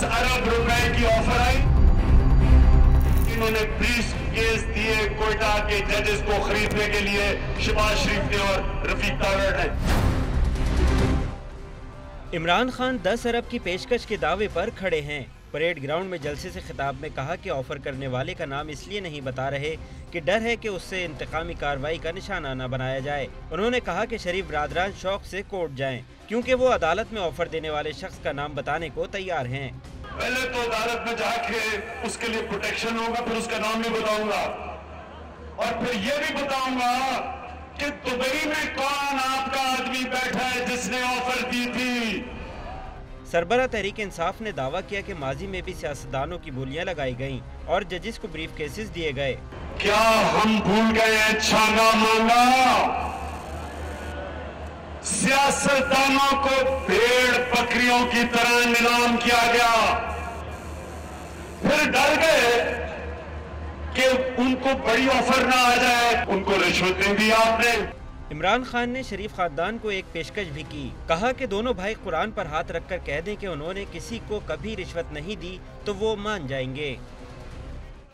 अरब रुपए की ऑफर आई। इन्होंने ब्रीफ केस दिए कोयटा के जजेस को खरीदने के लिए शहबाज शरीफ ने और रफीक तारड़ ने। इमरान खान 10 अरब की पेशकश के दावे पर खड़े हैं। परेड ग्राउंड में जलसे से खिताब में कहा कि ऑफर करने वाले का नाम इसलिए नहीं बता रहे कि डर है कि उससे इंतकामी कार्रवाई का निशाना न बनाया जाए। उन्होंने कहा कि शरीफ बरादरान शौक से कोर्ट जाएं, क्योंकि वो अदालत में ऑफर देने वाले शख्स का नाम बताने को तैयार हैं। पहले तो अदालत में जाके उसके लिए प्रोटेक्शन होगा, फिर उसका नाम भी बताऊंगा और फिर ये भी बताऊंगा कि दुबई में कौन आपका आदमी बैठा है जिसने ऑफर दी थी। सरबराह तहरीक इंसाफ ने दावा किया कि माजी में भी सियासतदानों की बोलियां लगाई गईं और जजेस को ब्रीफ केसेस दिए गए। क्या हम भूल गए छाना मांगा? सियासतदानों को भेड़ बकरियों की तरह नीलाम किया गया, फिर डर गए कि उनको बड़ी ऑफर ना आ जाए, उनको रिश्वतें दी आपने। इमरान खान ने शरीफ खानदान को एक पेशकश भी की। कहा कि दोनों भाई कुरान पर हाथ रखकर कह दें कि उन्होंने किसी को कभी रिश्वत नहीं दी तो वो मान जाएंगे।